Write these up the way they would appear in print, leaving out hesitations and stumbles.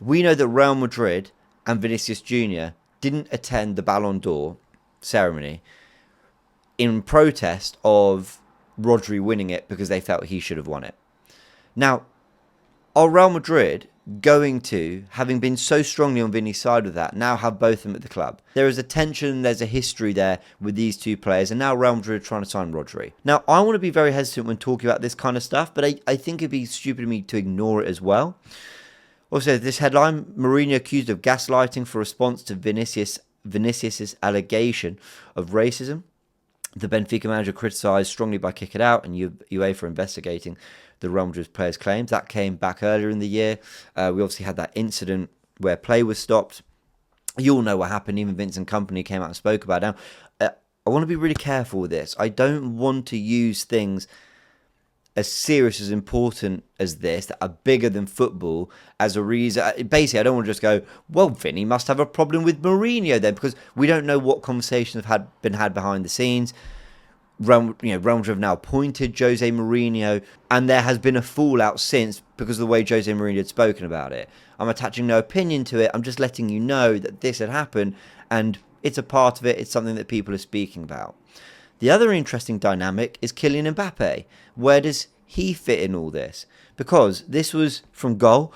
We know that Real Madrid and Vinicius Jr. didn't attend the Ballon d'Or ceremony in protest of Rodri winning it because they felt he should have won it. Now, are Real Madrid going to, having been so strongly on Vini's side of that, now have both of them at the club? There is a tension, there's a history there with these two players, and now Real Madrid are trying to sign Rodri. Now, I want to be very hesitant when talking about this kind of stuff, but I think it'd be stupid of me to ignore it as well. Also, this headline, Mourinho accused of gaslighting for response to Vinicius's allegation of racism. The Benfica manager criticised strongly by Kick It Out and UEFA investigating the Real Madrid players' claims. That came back earlier in the year. We obviously had that incident where play was stopped. You all know what happened. Even Vincent Kompany came out and spoke about it. Now, I want to be really careful with this. I don't want to use things as serious, as important as this, that are bigger than football, as a reason. Basically, I don't want to just go, well, Vinny must have a problem with Mourinho then, because we don't know what conversations have been had behind the scenes. Real Madrid have now appointed Jose Mourinho, and there has been a fallout since because of the way Jose Mourinho had spoken about it. I'm attaching no opinion to it. I'm just letting you know that this had happened, and it's a part of it. It's something that people are speaking about. The other interesting dynamic is Kylian Mbappé. Where does he fit in all this? Because this was from Goal.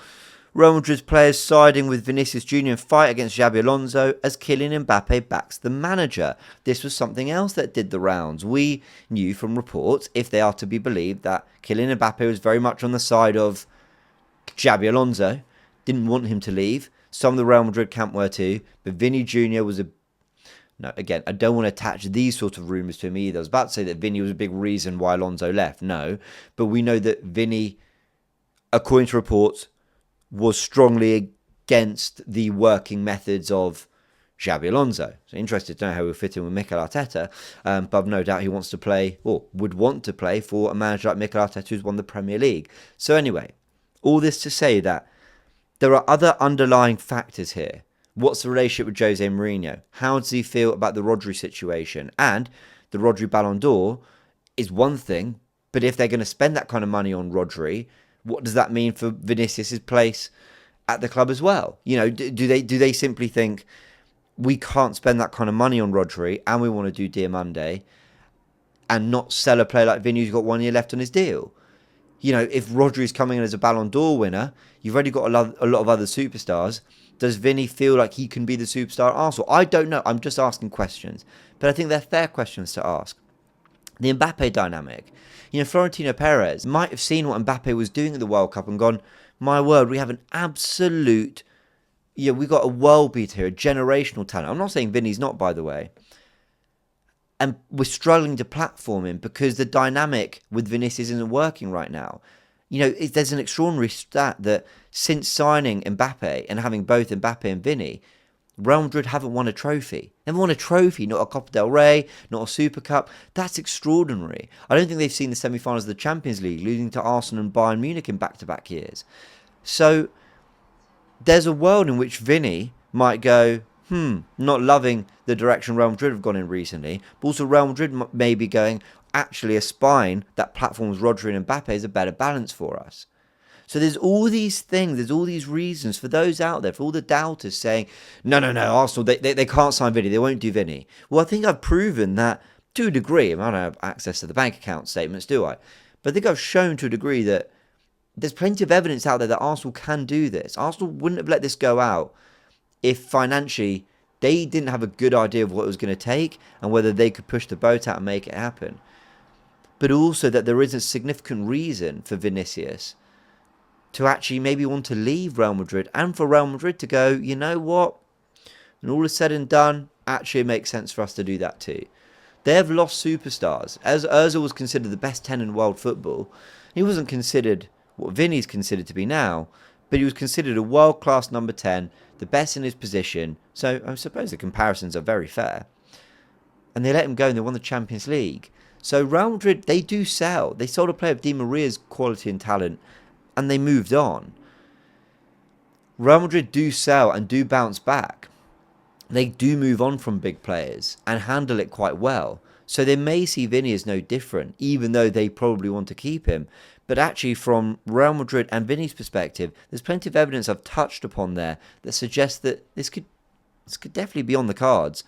Real Madrid's players siding with Vinicius Jr. in fight against Xabi Alonso as Kylian Mbappé backs the manager. This was something else that did the rounds. We knew from reports, if they are to be believed, that Kylian Mbappé was very much on the side of Xabi Alonso. Didn't want him to leave. Some of the Real Madrid camp were too. But Vinny Jr. was a... No, again, I don't want to attach these sort of rumours to him either. I was about to say that Vinny was a big reason why Alonso left. No. But we know that Vinny, according to reports, was strongly against the working methods of Xabi Alonso. So interested to know how he'll fit in with Mikel Arteta. But I've no doubt he wants to play, or would want to play, for a manager like Mikel Arteta who's won the Premier League. So anyway, all this to say that there are other underlying factors here. What's the relationship with Jose Mourinho? How does he feel about the Rodri situation? And the Rodri Ballon d'Or is one thing, but if they're going to spend that kind of money on Rodri, what does that mean for Vinicius' place at the club as well? You know, do they simply think we can't spend that kind of money on Rodri and we want to do Dear Monday and not sell a player like Vinny who's got 1 year left on his deal? You know, if Rodri's coming in as a Ballon d'Or winner, you've already got a lot of other superstars. Does Vinny feel like he can be the superstar at Arsenal? I don't know. I'm just asking questions. But I think they're fair questions to ask. The Mbappe dynamic. You know, Florentino Perez might have seen what Mbappe was doing at the World Cup and gone, my word, we have an absolute... Yeah, we've got a world beater here, a generational talent. I'm not saying Vinny's not, by the way. And we're struggling to platform him because the dynamic with Vinicius isn't working right now. You know, there's an extraordinary stat that since signing Mbappe and having both Mbappe and Vinny, Real Madrid haven't won a trophy. They haven't won a trophy, not a Copa del Rey, not a Super Cup. That's extraordinary. I don't think they've seen the semi-finals of the Champions League, losing to Arsenal and Bayern Munich in back-to-back years. So there's a world in which Vinny might go, not loving the direction Real Madrid have gone in recently, but also Real Madrid may be going, actually a spine that platforms Rodri and Mbappe is a better balance for us. So there's all these things, there's all these reasons for those out there, for all the doubters saying, no, Arsenal, they can't sign Vinny, they won't do Vinny. Well, I think I've proven that to a degree. I don't have access to the bank account statements, do I? But I think I've shown to a degree that there's plenty of evidence out there that Arsenal can do this. Arsenal wouldn't have let this go out if financially they didn't have a good idea of what it was going to take and whether they could push the boat out and make it happen. But also that there is a significant reason for Vinicius to actually maybe want to leave Real Madrid and for Real Madrid to go, you know what? When all is said and done, actually it makes sense for us to do that too. They have lost superstars. As Ozil was considered the best 10 in world football, he wasn't considered what Vinny's considered to be now, but he was considered a world-class number 10, the best in his position. So I suppose the comparisons are very fair. And they let him go and they won the Champions League. So Real Madrid, they do sell. They sold a player of Di Maria's quality and talent, and they moved on. Real Madrid do sell and do bounce back. They do move on from big players and handle it quite well. So they may see Vinny as no different, even though they probably want to keep him. But actually, from Real Madrid and Vinny's perspective, there's plenty of evidence I've touched upon there that suggests that this could definitely be on the cards.